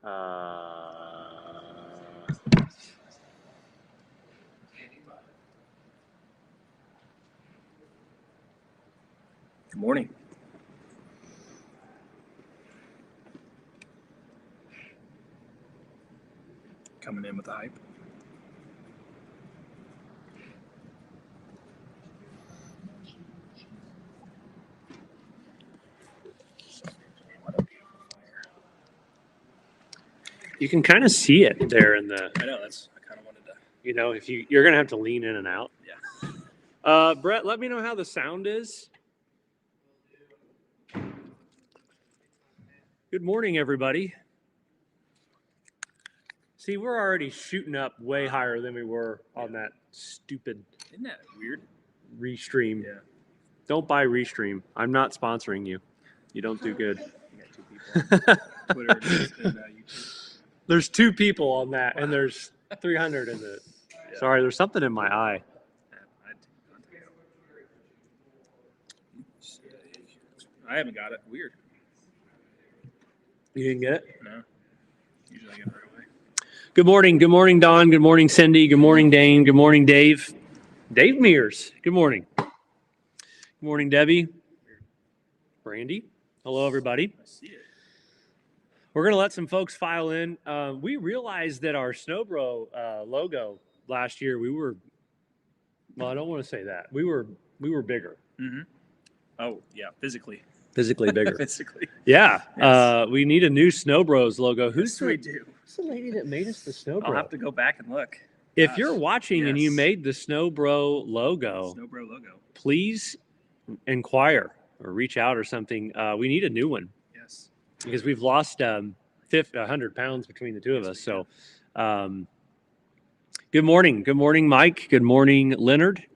Good morning. Coming in with the hype. You can kind of see it there in the. I know, I kind of wanted to. You know, if you're gonna have to lean in and out. Yeah. Brett, let me know how the sound is. Good morning, everybody. See, we're already shooting up way higher than we were on that stupid. Isn't that weird? Restream. Yeah. Don't buy Restream. I'm not sponsoring you. You don't do good. You got 2 people. Twitter and YouTube. There's 2 people on that, and there's 300 in it. Yeah. Sorry, there's something in my eye. I haven't got it. Weird. You didn't get it? No. Usually I get it right away. Good morning. Good morning, Don. Good morning, Cindy. Good morning, Dane. Good morning, Dave. Dave Mears. Good morning. Good morning, Debbie. Brandy. Hello, everybody. I see it. We're going to let some folks file in. We realized that our Snowbro logo last year, well, I don't want to say that. We were bigger. Mm-hmm. Oh, yeah, physically. Physically bigger. Physically. Yeah. Yes. We need a new Snowbros logo. Who's we do? Who's the lady that made us the Snowbro? I'll have to go back and look. If you're watching and you Yes. made the Snowbro logo, please inquire or reach out or something. We need a new one. Yes. Because we've lost 100 pounds between the 2 of us. So good morning. Good morning, Mike. Good morning, Leonard.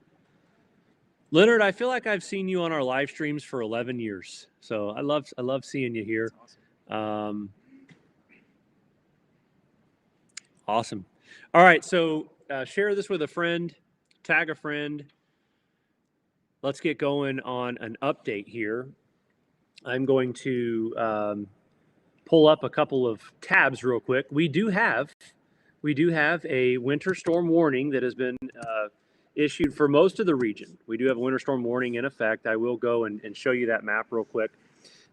Leonard, I feel like I've seen you on our live streams for 11 years. So I love seeing you here. Awesome. Awesome. All right. So share this with a friend, tag a friend. Let's get going on an update here. I'm going to pull up a couple of tabs real quick. We do have a winter storm warning that has been issued for most of the region. We do have a winter storm warning in effect. I will go and show you that map real quick.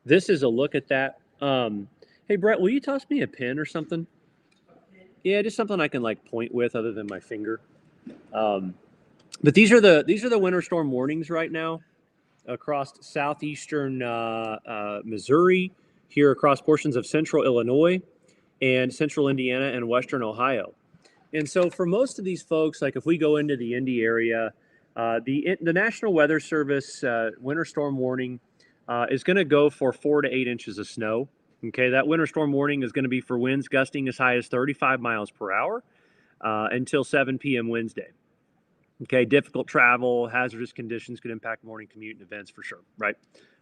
This is a look at that. Hey, Brett, will you toss me a pen or something? Yeah, just something I can like point with other than my finger. But these are the winter storm warnings right now across southeastern Missouri, here across portions of central Illinois and central Indiana and western Ohio. And so for most of these folks, like if we go into the Indy area, the National Weather Service winter storm warning is going to go for 4 to 8 inches of snow. Okay, that winter storm warning is going to be for winds gusting as high as 35 miles per hour until 7 p.m. Wednesday. Okay, difficult travel, hazardous conditions could impact morning commute and events for sure, right?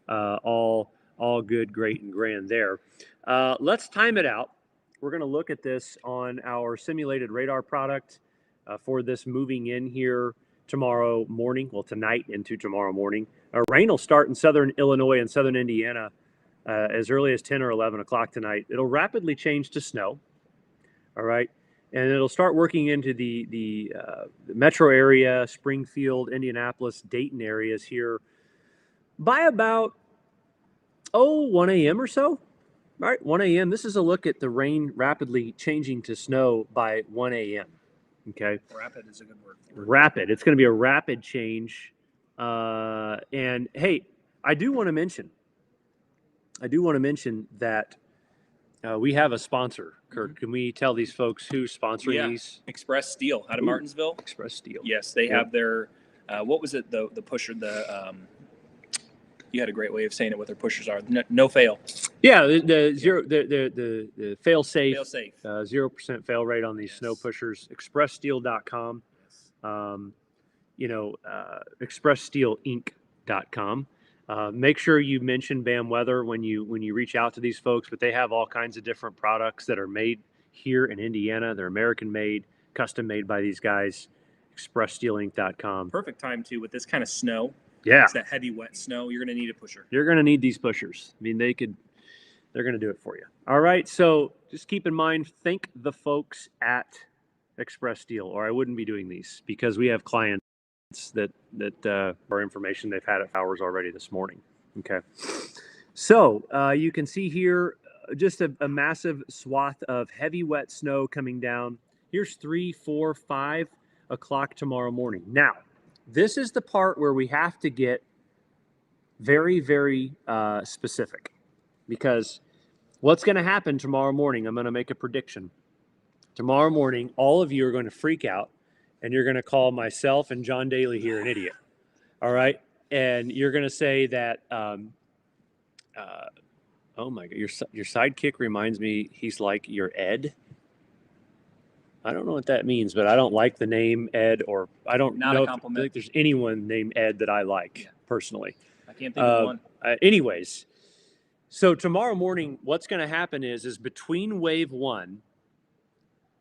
All good, great, and grand there. Let's time it out. We're going to look at this on our simulated radar product for this moving in here tomorrow morning, well, tonight into tomorrow morning. Rain will start in southern Illinois and southern Indiana as early as 10 or 11 o'clock tonight. It'll rapidly change to snow, all right? And it'll start working into the metro area, Springfield, Indianapolis, Dayton areas here by about, 1 a.m. or so. All right, 1 a.m. This is a look at the rain rapidly changing to snow by 1 a.m. Okay. Rapid is a good word for it. Rapid. It's going to be a rapid change. And hey, I do want to mention that we have a sponsor. Kirk, can we tell these folks who's sponsoring these? Express Steel out of Martinsville. Express Steel. Yes, they have their what was it? The pusher. You had a great way of saying it. What their pushers are. No fail. Yeah, the fail safe. Fail safe. 0% fail rate on these snow pushers. ExpressSteel.com. ExpressSteelInc.com. Make sure you mention BAM Weather when you reach out to these folks, but they have all kinds of different products that are made here in Indiana. They're American made, custom made by these guys. ExpressSteelInc.com. Perfect time too with this kind of snow. Yeah, it's that heavy, wet snow. You're going to need a pusher. You're going to need these pushers. I mean, they could They're going to do it for you. All right. So just keep in mind, thank the folks at Express Steel, or I wouldn't be doing these, because we have clients that our information they've had at hours already this morning. Okay. So you can see here just a massive swath of heavy wet snow coming down. Here's 3, 4, 5 o'clock tomorrow morning. Now, this is the part where we have to get very, very specific, because what's going to happen tomorrow morning, I'm going to make a prediction. Tomorrow morning, all of you are going to freak out, and you're going to call myself and John Daly here an idiot. All right? And you're going to say that, oh my God, your sidekick reminds me he's like your Ed. I don't know what that means, but I don't like the name Ed, or I don't Not know a if compliment. there's anyone named Ed that I like personally. I can't think of one. Anyways, so tomorrow morning, what's going to happen is between wave 1,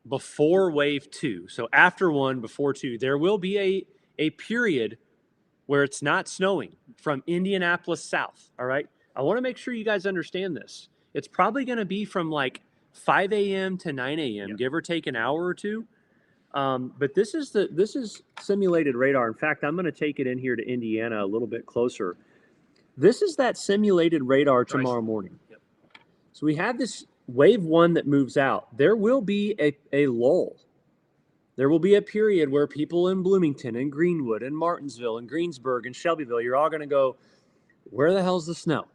before wave 2, so after 1, before 2, there will be a period where it's not snowing from Indianapolis south. All right. I want to make sure you guys understand this. It's probably going to be from like 5 a.m. to 9 a.m., give or take an hour or two. But this is simulated radar. In fact, I'm going to take it in here to Indiana a little bit closer. This is that simulated radar tomorrow morning. Yep. So we have this wave 1 that moves out. There will be a lull. There will be a period where people in Bloomington and Greenwood and Martinsville and Greensburg and Shelbyville, you're all going to go, where the hell's the snow?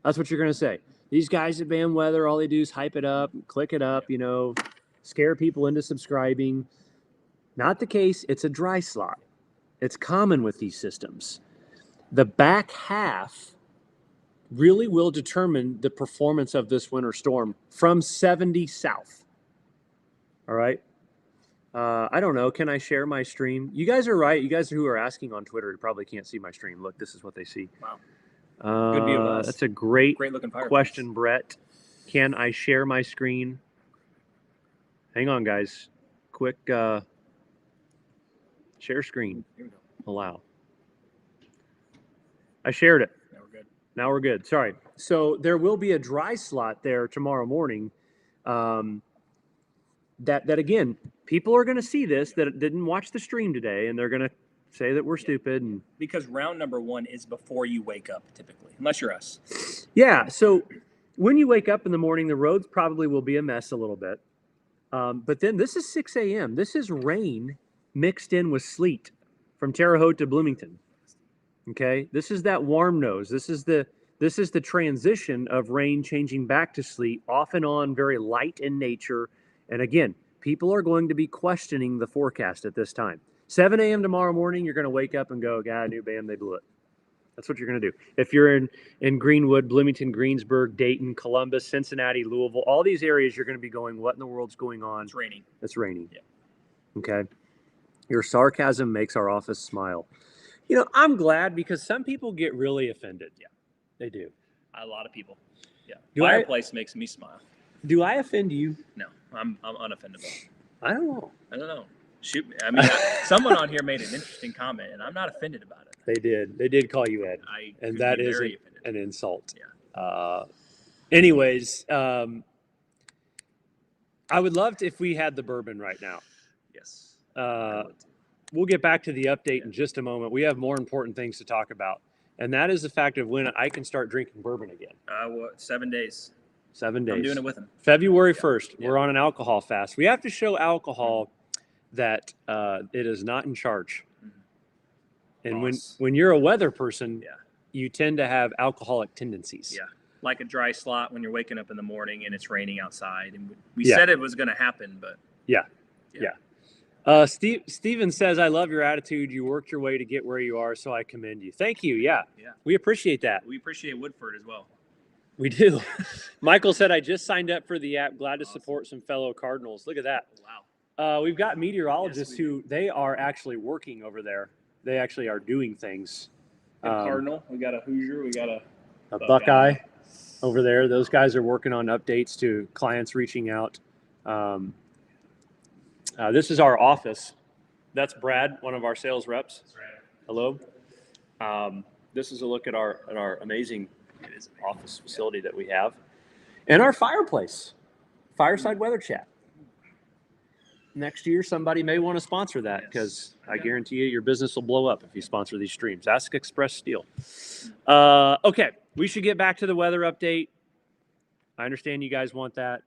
That's what you're going to say. These guys at Bam Weather, all they do is hype it up, click it up, scare people into subscribing. Not the case. It's a dry slot. It's common with these systems. The back half really will determine the performance of this winter storm from 70 south. All right. I don't know. Can I share my stream? You guys are right. You guys who are asking on Twitter probably can't see my stream. Look, this is what they see. Wow. Good view of us. That's a great looking fireplace. question, Brett. Can I share my screen? Hang on, guys. Quick share screen. Here we go. Allow. I shared it. Now we're good. Now we're good. Sorry. So there will be a dry slot there tomorrow morning. That again, people are going to see this that didn't watch the stream today, and they're going to say that we're stupid. And because round number 1 is before you wake up, typically, unless you're us. yeah. So when you wake up in the morning, the roads probably will be a mess a little bit. But then this is 6 a.m. This is rain mixed in with sleet from Terre Haute to Bloomington. Okay, this is that warm nose. This is the transition of rain changing back to sleet, off and on, very light in nature. And again, people are going to be questioning the forecast at this time. 7 a.m. tomorrow morning, you're going to wake up and go, God, New Bam, they blew it. That's what you're going to do. If you're in Greenwood, Bloomington, Greensburg, Dayton, Columbus, Cincinnati, Louisville, all these areas, you're going to be going, what in the world's going on? It's raining. It's raining. Yeah. Okay. Your sarcasm makes our office smile. I'm glad, because some people get really offended. Yeah. They do. A lot of people. Yeah. Do I- Fireplace makes me smile. Do I offend you? No, I'm unoffendable. I don't know. I don't know. Shoot me. I mean, someone on here made an interesting comment, and I'm not offended about it. They did. They did call you Ed. I And could that be is very offended. an insult. Yeah. Anyways, I would love to if we had the bourbon right now. Yes. I would. We'll get back to the update in just a moment. We have more important things to talk about, and that is the fact of when I can start drinking bourbon again. 7 days. 7 days. I'm doing it with him. February 1st, Yeah. we're on an alcohol fast. We have to show alcohol that it is not in charge. And Boss. when you're a weather person, Yeah. you tend to have alcoholic tendencies. Yeah. Like a dry slot when you're waking up in the morning and it's raining outside. And we Yeah. said it was going to happen, but Yeah. Steven says, I love your attitude. You worked your way to get where you are, so I commend you. Thank you. Yeah. Yeah. We appreciate that. we appreciate Woodford as well. We do. Michael said, I just signed up for the app. Glad to support some fellow Cardinals. Look at that. Wow. We've got meteorologists Yes, we who they are actually working over there. They actually are doing things. We got a Cardinal. We got a Hoosier. We got a Buckeye over there. Those guys are working on updates to clients reaching out. This is our office. That's Brad, one of our sales reps. Hello. This is a look at our amazing office facility that we have. And our fireplace, Fireside Weather Chat. Next year, somebody may want to sponsor that because I guarantee you your business will blow up if you sponsor these streams. Ask Express Steel. Okay, we should get back to the weather update. I understand you guys want that.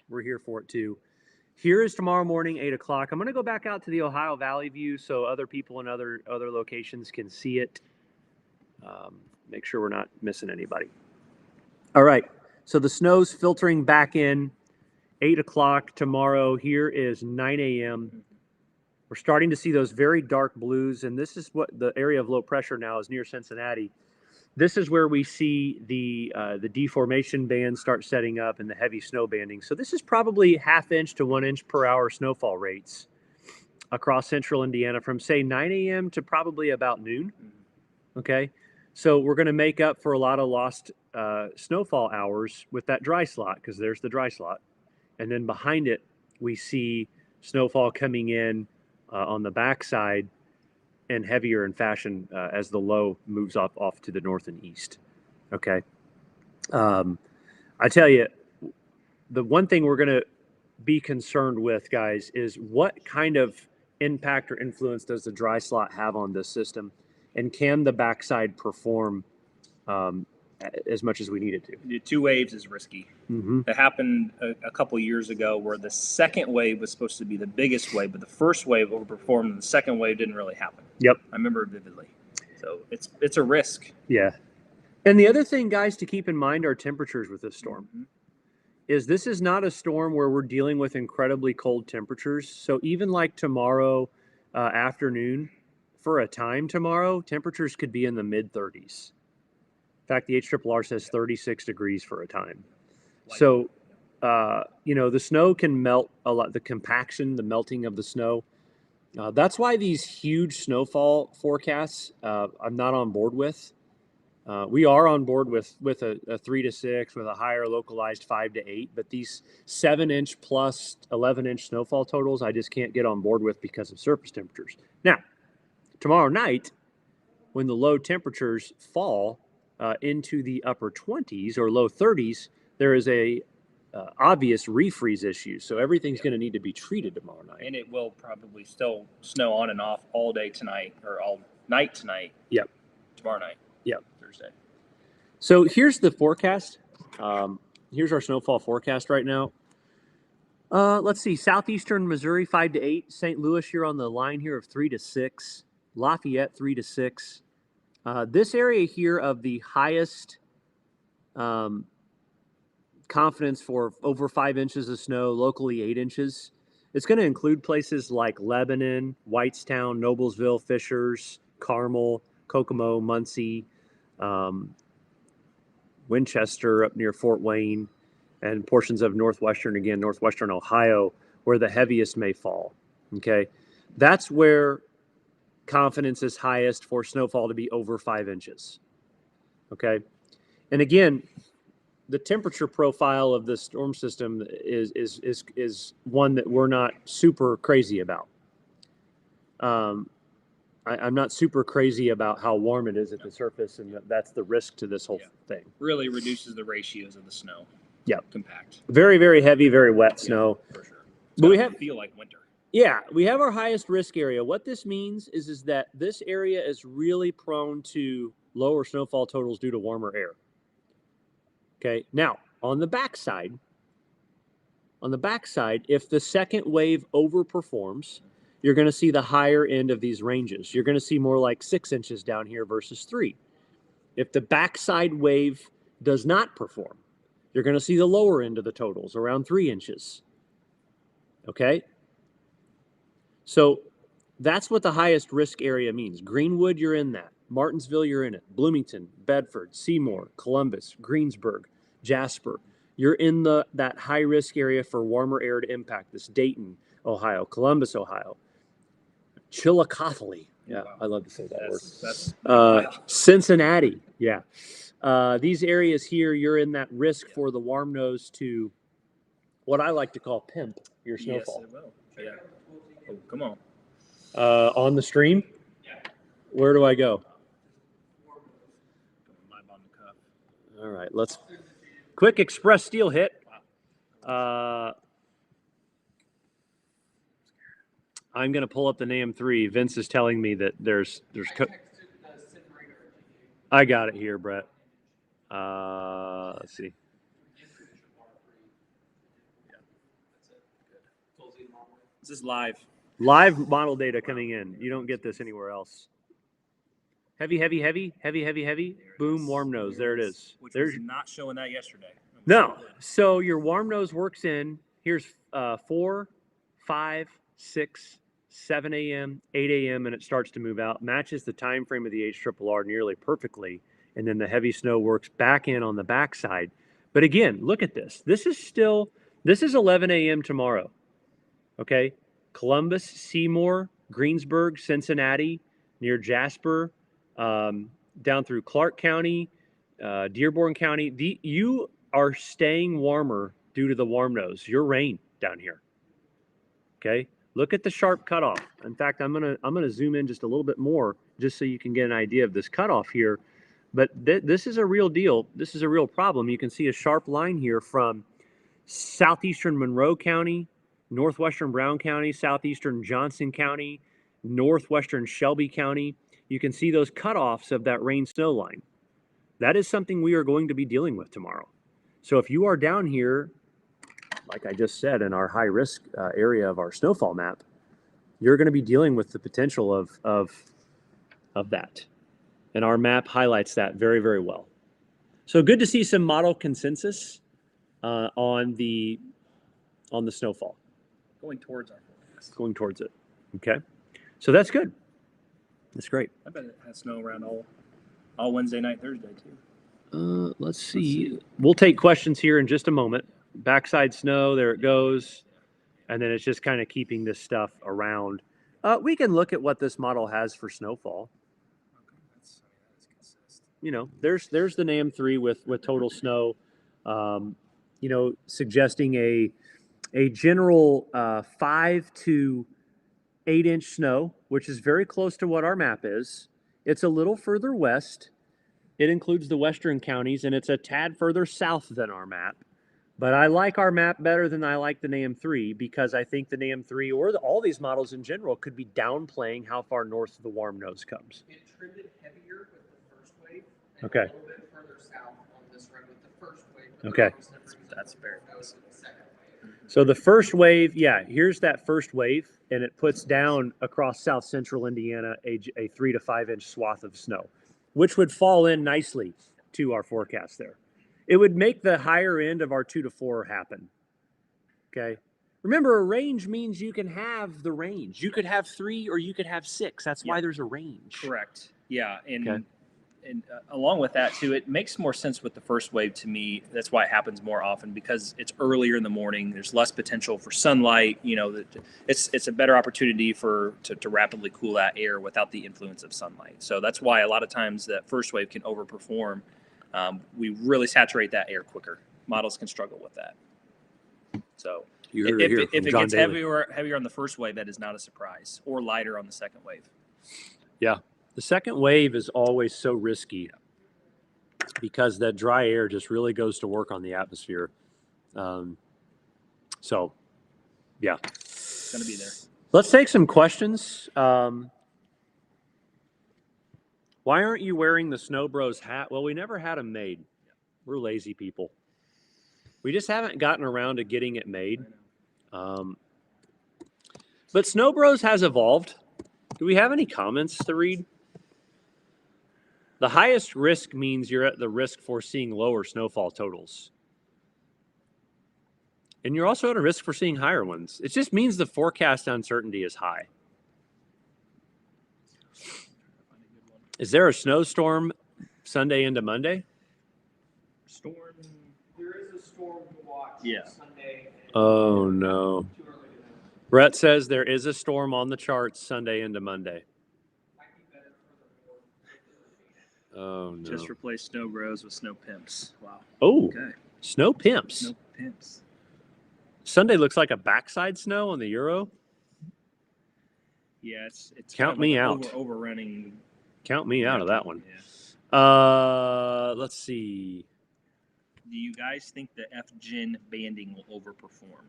We're here for it too. Here is tomorrow morning, 8 o'clock. I'm going to go back out to the Ohio Valley view so other people in other locations can see it. Make sure we're not missing anybody. All right, so the snow's filtering back in. 8 o'clock tomorrow. Here is 9 a.m. We're starting to see those very dark blues, and this is what the area of low pressure now is near Cincinnati. This is where we see the deformation bands start setting up and the heavy snow banding. So this is probably 1/2 inch to 1 inch per hour snowfall rates across central Indiana from, say, 9 a.m. to probably about noon. Okay, so we're going to make up for a lot of lost snowfall hours with that dry slot, because there's the dry slot. And then behind it, we see snowfall coming in on the backside and heavier in fashion as the low moves off to the north and east. Okay. I tell you, the one thing we're going to be concerned with, guys, is what kind of impact or influence does the dry slot have on this system? And can the backside perform as much as we need it to? The 2 waves is risky. Mm-hmm. It happened a couple years ago where the second wave was supposed to be the biggest wave, but the first wave overperformed and the second wave didn't really happen. Yep. I remember it vividly. So it's a risk. Yeah. And the other thing, guys, to keep in mind are temperatures with this storm. Mm-hmm. This is not a storm where we're dealing with incredibly cold temperatures. So even like tomorrow afternoon, for a time tomorrow, temperatures could be in the mid-30s. In fact, the HRRR says 36 degrees for a time. So, the snow can melt a lot. The compaction, the melting of the snow. That's why these huge snowfall forecasts I'm not on board with. We are on board with a 3 to 6, with a higher localized 5 to 8. But these 7-inch plus 11-inch snowfall totals, I just can't get on board with because of surface temperatures. Now, tomorrow night, when the low temperatures fall into the upper 20s or low 30s, there is a obvious refreeze issue. So everything's going to need to be treated tomorrow night. And it will probably still snow on and off all day tonight, or all night tonight. Yep. Tomorrow night. Yep. Thursday. So here's the forecast. Here's our snowfall forecast right now. Let's see. Southeastern Missouri 5 to 8. St. Louis, you're on the line here of 3 to 6. Lafayette 3 to 6. This area here of the highest confidence for over 5 inches of snow, locally 8 inches. It's going to include places like Lebanon, Whitestown, Noblesville, Fishers, Carmel, Kokomo, Muncie, Winchester up near Fort Wayne, and portions of northwestern Ohio, where the heaviest may fall. Okay, that's where confidence is highest for snowfall to be over 5 inches. Okay, and again, the temperature profile of this storm system is one that we're not super crazy about. I'm not super crazy about how warm it is at the surface, and that's the risk to this whole thing. Really reduces the ratios of the snow. Yep. Compact. Very, very heavy, very wet snow. For sure. But we have feel like winter. Yeah, we have our highest risk area. What this means is that this area is really prone to lower snowfall totals due to warmer air. Okay, now on the backside, if the second wave overperforms, you're going to see the higher end of these ranges. You're going to see more like 6 inches down here versus 3. If the backside wave does not perform, you're going to see the lower end of the totals, around 3 inches. Okay? So that's what the highest risk area means. Greenwood, you're in that. Martinsville, you're in it. Bloomington, Bedford, Seymour, Columbus, Greensburg, Jasper. You're in that high risk area for warmer air to impact this. Dayton, Ohio, Columbus, Ohio. Chillicothe. Yeah, Wow. I love to say that word. Cincinnati. Yeah. These areas here, you're in that risk for the warm nose to what I like to call pimp your snowfall. Yes, it will. Yeah. Oh, come on. On the stream? Where do I go? Live on the cuff. All right, let's Quick express steel hit. I'm going to pull up the NAM 3. Vince is telling me that there's I got it here, Brett. Let's see. This is live. Live model data coming in. You don't get this anywhere else. Heavy. Boom, warm nose. There it is. Which There's was not showing that yesterday. no. So your warm nose works in. Here's 4, 5, 6, 7 a.m., 8 a.m., and it starts to move out. Matches the time frame of the HRRR nearly perfectly, and then the heavy snow works back in on the backside. But again, look at this. This is 11 a.m. tomorrow. Okay, Columbus, Seymour, Greensburg, Cincinnati, near Jasper, down through Clark County, Dearborn County. You are staying warmer due to the warm nose. Your rain down here. Okay, look at the sharp cutoff. In fact, I'm gonna zoom in just a little bit more just so you can get an idea of this cutoff here. But this is a real deal. This is a real problem. You can see a sharp line here from southeastern Monroe County, northwestern Brown County, southeastern Johnson County, northwestern Shelby County. You can see those cutoffs of that rain snow line. That is something we are going to be dealing with tomorrow. So if you are down here, like I just said, in our high risk area of our snowfall map, you're going to be dealing with the potential of that. And our map highlights that very, very well. So good to see some model consensus on the snowfall. Going towards our forecast. Going towards it. Okay. So that's good. That's great. I bet it has snow around all Wednesday night, Thursday too. Let's see. We'll take questions here in just a moment. Backside snow, there it goes. And then it's just kind of keeping this stuff around. We can look at what this model has for snowfall. That's consistent. You know, there's the NAM 3 with total snow, suggesting a general 5 to 8 inch snow, which is very close to what our map is. It's a little further west. It includes the western counties, and it's a tad further south than our map. But I like our map better than I like the NAM 3 because I think the NAM 3 or all these models in general could be downplaying how far north the warm nose comes. It trended heavier with the first wave and Okay. a little bit further south on this run with the first wave. but Okay. for some reason That's very it goes to the second wave. So the first wave, here's that first wave, and it puts down across south central Indiana a 3 to 5 inch swath of snow, which would fall in nicely to our forecast there. It would make the higher end of our 2 to 4 happen. Okay. Remember, a range means you can have the range. You could have 3 or you could have 6. That's why there's a range. Correct. Yeah, and Okay. and along with that too, it makes more sense with the first wave to me. That's why it happens more often because it's earlier in the morning. There's less potential for sunlight. You know, it's a better opportunity to rapidly cool that air without the influence of sunlight. So that's why a lot of times that first wave can overperform. We really saturate that air quicker. Models can struggle with that. So You heard it here if from it John gets Daly. heavier on the first wave, that is not a surprise, or lighter on the second wave. Yeah. The second wave is always so risky because that dry air just really goes to work on the atmosphere. So, yeah. It's going to be there. Let's take some questions. Why aren't you wearing the Snow Bros hat? Well, we never had them made. We're lazy people. We just haven't gotten around to getting it made. But Snow Bros has evolved. Do we have any comments to read? The highest risk means you're at the risk for seeing lower snowfall totals. And you're also at a risk for seeing higher ones. It just means the forecast uncertainty is high. Is there a snowstorm Sunday into Monday? Storm. There is a storm to watch Yeah. Sunday. And Oh, no. too early to know. Brett says there is a storm on the charts Sunday into Monday. Might be better for the north. Oh, no. Just replace Snow Bros with Snow Pimps. Wow. Oh, Okay. snow pimps. Snow Pimps. Sunday looks like a backside snow on the Euro. Yeah, it's Count kind of me like out. overrunning. Count me out of that one. Yeah. Let's see. Do you guys think the F-Gen banding will overperform?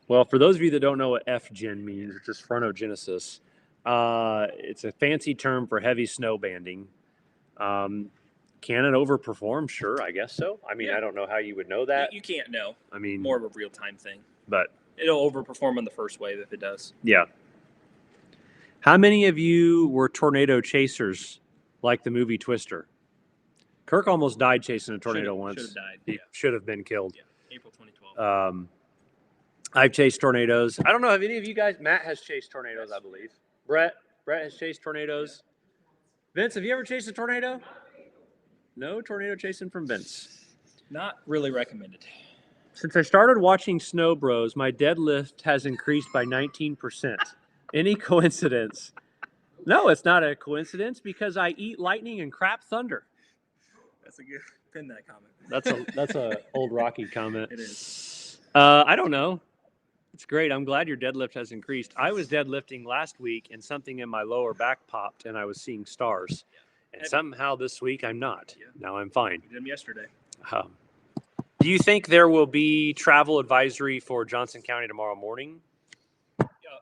Well, for those of you that don't know what F-Gen means, it's just frontogenesis. It's a fancy term for heavy snow banding. Can it overperform? Sure, I guess so. I mean, Yeah. I don't know how you would know that. You can't know. I mean, More of a real-time thing. but It'll overperform on the first wave if it does. yeah. How many of you were tornado chasers like the movie Twister? Kirk almost died chasing a tornado once. Should have died. He Yeah. should have been killed. Yeah. April 2012. I've chased tornadoes. I don't know if any of you guys. Matt has chased tornadoes, I believe. Brett has chased tornadoes. Vince, have you ever chased a tornado? No tornado chasing from Vince. Not really recommended. Since I started watching Snow Bros, my deadlift has increased by 19%. Any coincidence? No, it's not a coincidence because I eat lightning and crap thunder. That's a good pin that comment. That's a old Rocky comment. It is. I don't know. It's great. I'm glad your deadlift has increased. I was deadlifting last week and something in my lower back popped and I was seeing stars. And somehow this week I'm not. Yeah. Now I'm fine. We did them yesterday. Do you think there will be travel advisory for Johnson County tomorrow morning?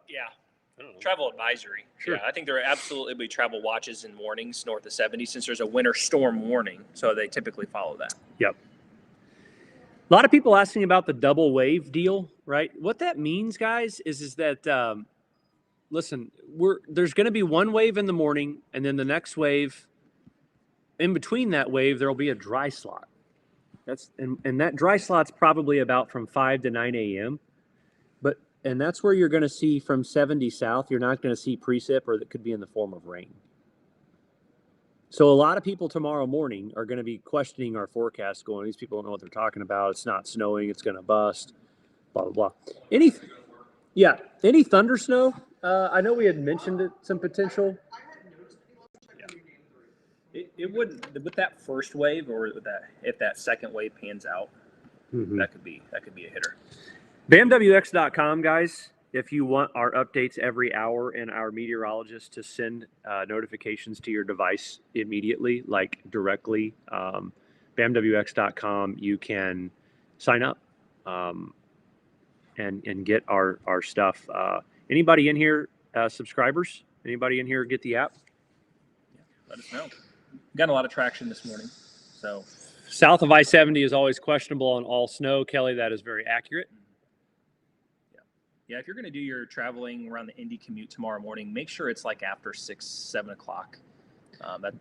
Yeah. I don't know. Travel advisory. Sure. Yeah, I think there will absolutely be travel watches and warnings north of 70 since there's a winter storm warning. So they typically follow that. Yep. A lot of people asking about the double wave deal, right? What that means, guys, is that listen, there's going to be one wave in the morning, and then the next wave. In between that wave, there will be a dry slot. And that dry slot's probably about from 5 to 9 a.m. And that's where you're going to see from 70 south. You're not going to see precip, or that could be in the form of rain. So a lot of people tomorrow morning are going to be questioning our forecast, going, these people don't know what they're talking about. It's not snowing. It's going to bust. Blah blah blah. Any thunder snow? I know we had mentioned it, some potential. It wouldn't with that first wave or with that if that second wave pans out, that could be a hitter. BAMWX.com, guys. If you want our updates every hour and our meteorologist to send notifications to your device immediately, like directly, BAMWX.com, you can sign up and get our stuff. Anybody in here subscribers? Anybody in here get the app? Yeah, let us know. We've gotten a lot of traction this morning. So South of I-70 is always questionable on all snow. Kelly, that is very accurate. Yeah, if you're going to do your traveling around the Indy commute tomorrow morning, make sure it's like after 6, 7 o'clock.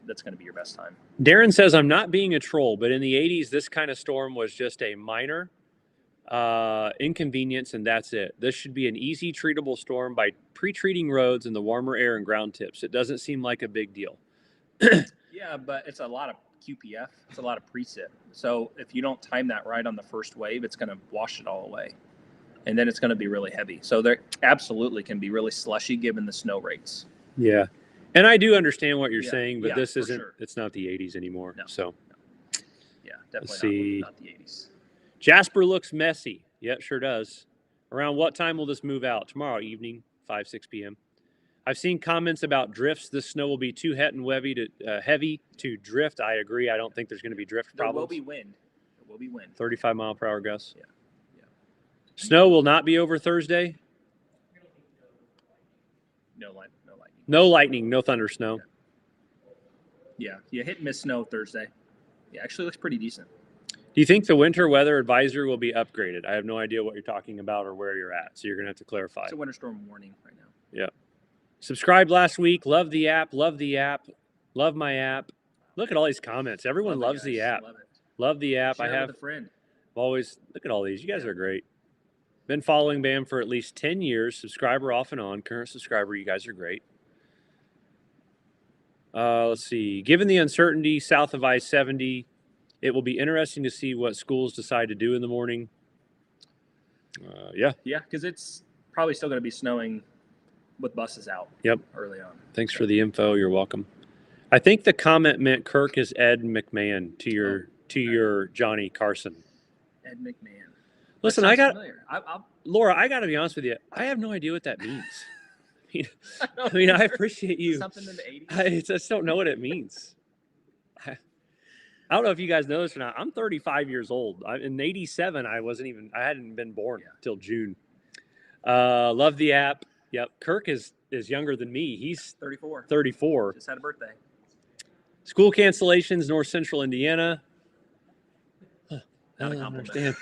That's going to be your best time. Darren says, I'm not being a troll, but in the 80s, this kind of storm was just a minor inconvenience, and that's it. This should be an easy treatable storm by pre-treating roads and the warmer air and ground tips. It doesn't seem like a big deal. Yeah, but it's a lot of QPF. It's a lot of precip. So if you don't time that right on the first wave, it's going to wash it all away. And then it's going to be really heavy. So there absolutely can be really slushy given the snow rates. Yeah. And I do understand what you're Yeah, saying, but yeah, this for isn't, sure. it's not the 80s anymore. No. So Yeah, Let's definitely see. not the 80s. Jasper looks messy. Yeah, it sure does. Around what time will this move out? Tomorrow evening, 5, 6 p.m. I've seen comments about drifts. This snow will be too heavy to drift. I agree. I don't think there's going to be drift There problems. will be wind. There will be wind. 35 mile per hour gusts. Yeah. Snow will not be over Thursday. No lightning. No lightning, no thunder snow. Yeah, hit and miss snow Thursday. Yeah, actually looks pretty decent. Do you think the winter weather advisory will be upgraded? I have no idea what you're talking about or where you're at, so you're going to have to clarify. It's a winter storm warning right now. Yeah. Subscribed last week. Love the app. Love the app. Love my app. Look at all these comments. Everyone Love it, loves the guys. app. Love it. Love the app. Share I it have with a friend. always, look at all these. You guys are great. Been following BAM for at least 10 years. Subscriber off and on. Current subscriber. You guys are great. Let's see. Given the uncertainty south of I-70, it will be interesting to see what schools decide to do in the morning. Yeah. Yeah, because it's probably still going to be snowing with buses out. Yep. Early on. Thanks for the info. You're welcome. I think the comment meant Kirk is Ed McMahon to your Johnny Carson. Ed McMahon. Listen, That I sounds got familiar. Laura. I got to be honest with you. I have no idea what that means. I mean, I appreciate you. Something in the 80s. I just don't know what it means. I don't know if you guys know this or not. I'm 35 years old. In '87, I hadn't been born till June. Love the app. Yep. Kirk is younger than me. He's 34. 34. Just had a birthday. School cancellations, North Central Indiana. I Not a don't compliment.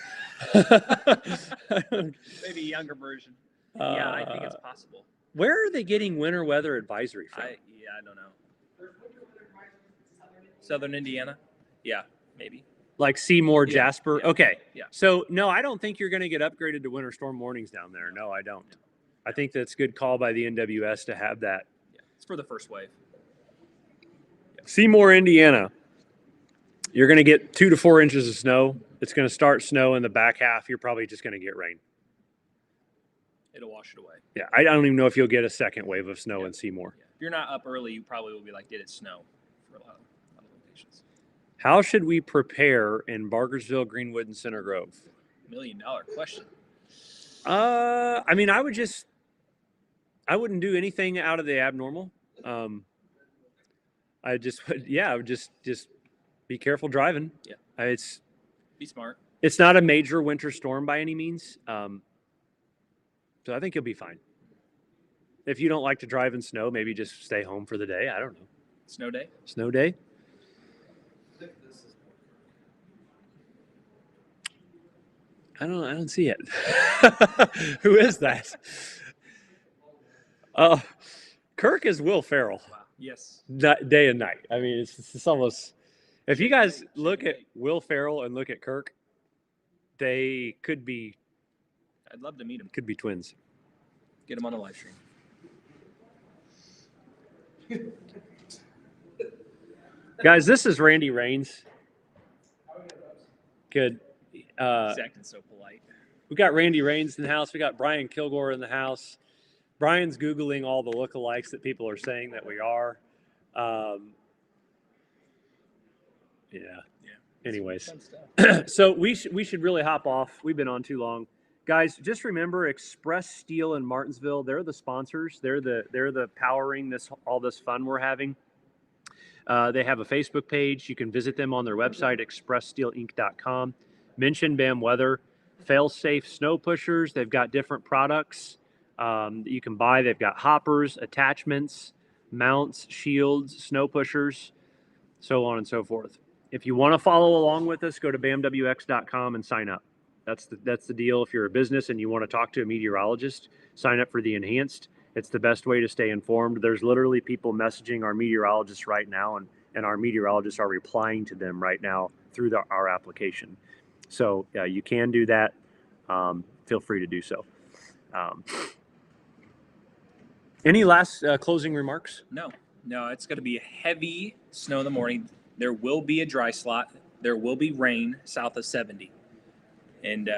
understand. Maybe a younger version. Yeah, I think it's possible. Where are they getting winter weather advisory from? I don't know. Southern Indiana? Yeah, maybe. Like Seymour, Yeah, Jasper? yeah, Okay. yeah. So, no, I don't think you're going to get upgraded to winter storm warnings down there. No, I don't. I think that's a good call by the NWS to have that. Yeah, it's for the first wave. Seymour, Indiana. You're going to get 2 to 4 inches of snow. It's going to start snow in the back half. You're probably just going to get rain. It'll wash it away. Yeah, I don't even know if you'll get a second wave of snow in Seymour. Yeah. If you're not up early, you probably will be like, did it snow? For a lot of locations. How should we prepare in Bargersville, Greenwood, and Center Grove? $1 million question. I mean, I wouldn't do anything out of the abnormal. I would just be careful driving. Yeah. Be smart. It's not a major winter storm by any means. So I think you'll be fine. If you don't like to drive in snow, maybe just stay home for the day. I don't know. Snow day? Snow day? I don't see it. Who is that? Oh, Kirk is Will Ferrell. Wow. Yes. Day and night. I mean, it's almost. If you guys look at Will Ferrell and look at Kirk, they could be I'd love to meet him. twins. Get him on the live stream. Guys, this is Randy Rains. Good. He's acting so polite. We got Randy Rains in the house. We got Brian Kilgore in the house. Brian's Googling all the lookalikes that people are saying that we are. Yeah. Anyways, Fun stuff. so we should really hop off. We've been on too long, guys. Just remember, Express Steel in Martinsville. They're the sponsors. They're the powering all this fun we're having. They have a Facebook page. You can visit them on their website, expresssteelinc.com. Mention BAM Weather. Fail-safe snow pushers. They've got different products that you can buy. They've got hoppers, attachments, mounts, shields, snow pushers, so on and so forth. If you want to follow along with us, go to bamwx.com and sign up. That's the deal. If you're a business and you want to talk to a meteorologist, sign up for the enhanced. It's the best way to stay informed. There's literally people messaging our meteorologists right now, and our meteorologists are replying to them right now through our application. So yeah, you can do that. Feel free to do so. Any last closing remarks? No, it's going to be a heavy snow in the morning. There will be a dry slot. There will be rain south of 70. And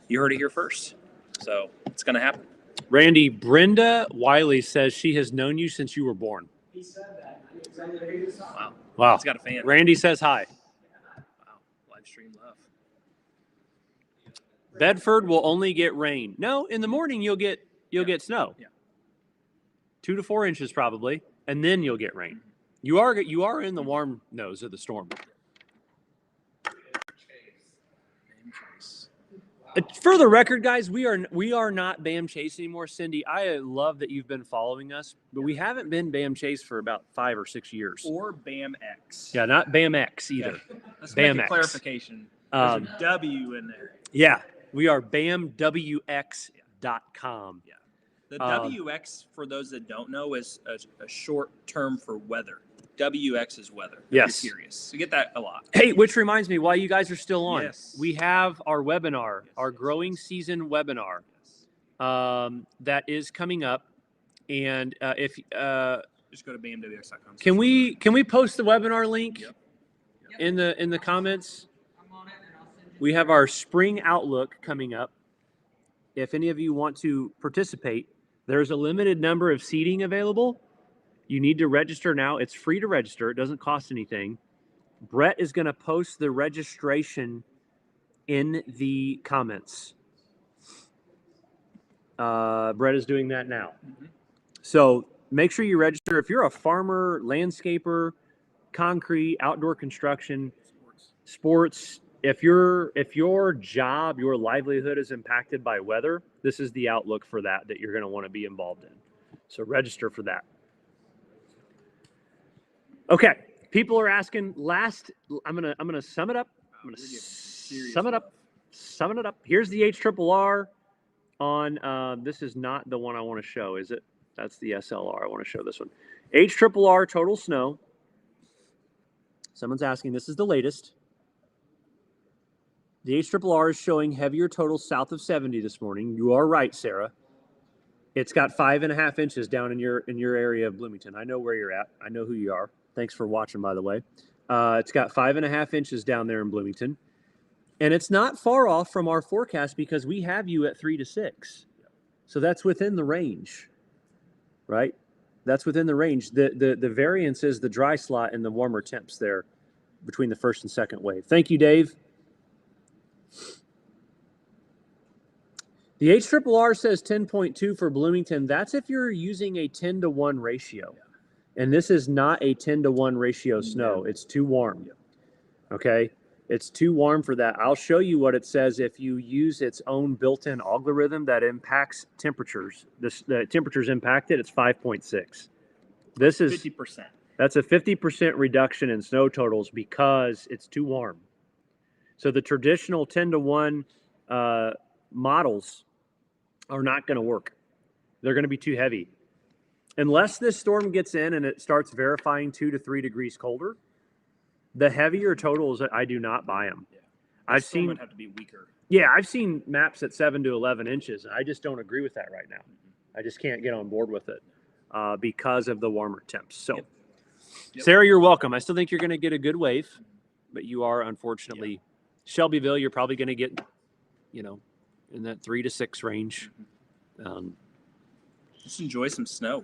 you heard it here first. So it's going to happen. Randy, Brenda Wiley says she has known you since you were born. He said that. I knew exactly who he was talking about. Wow. He's got a fan. Randy says hi. Wow. Live stream love. Bedford will only get rain. No, in the morning you'll get snow. Yeah. 2 to 4 inches probably, and then you'll get rain. You are in the warm nose of the storm. For the record, guys, we are not BAM Chase anymore. Cindy, I love that you've been following us, but we haven't been BAM Chase for about 5 or 6 years. Or BAM X. Yeah, not BAM X either. Let's BAM make a X. clarification. There's a W in there. Yeah, we are BAMWX.com. Yeah. The WX, for those that don't know, is a short term for weather. WX is weather. If Yes. You're curious. You get that a lot. Hey, which reminds me, while you guys are still on, Yes. we have our webinar, Yes, our yes, growing yes. season webinar Yes. that is coming up. And if Just go to bamwx.com. can we post the webinar link Yep. in the comments? I'm on it, and I'll send you. We have our spring outlook coming up. If any of you want to participate, there's a limited number of seating available. You need to register now. It's free to register. It doesn't cost anything. Brett is going to post the registration in the comments. Brett is doing that now. Mhm. So make sure you register. If you're a farmer, landscaper, concrete, outdoor construction, sports. If your job, your livelihood is impacted by weather, this is the outlook for that you're going to want to be involved in. So register for that. Okay, people are asking. I'm gonna sum it up. I'm gonna sum it up. Here's the HRRR on. This is not the one I want to show, is it? That's the SLR. I want to show this one. HRRR total snow. Someone's asking. This is the latest. The HRRR is showing heavier totals south of 70 this morning. You are right, Sarah. It's got 5.5 inches down in your area of Bloomington. I know where you're at. I know who you are. Thanks for watching, by the way. It's got 5.5 inches down there in Bloomington. And it's not far off from our forecast because we have you at 3 to 6. So that's within the range, right? That's within the range. The variance is the dry slot and the warmer temps there between the first and second wave. Thank you, Dave. The HRRR says 10.2 for Bloomington. That's if you're using a 10-to-1 ratio. And this is not a 10-to-1 ratio snow. It's too warm. Okay? It's too warm for that. I'll show you what it says if you use its own built-in algorithm that impacts temperatures. The temperatures impacted, it's 5.6. This is 50%. That's a 50% reduction in snow totals because it's too warm. So the traditional 10-to-1 models are not going to work. They're going to be too heavy. Unless this storm gets in and it starts verifying 2 to 3 degrees colder, the heavier totals, I do not buy them. Yeah. I've seen would have to be weaker. Yeah, I've seen maps at 7 to 11 inches. I just don't agree with that right now. I just can't get on board with it because of the warmer temps. So, Yep. Sarah, you're welcome. I still think you're going to get a good wave, but you are unfortunately Shelbyville. You're probably going to get, in that 3 to 6 range. Just enjoy some snow.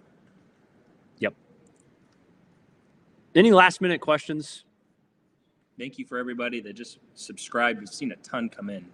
Yep. Any last minute questions? Thank you for everybody that just subscribed. We've seen a ton come in.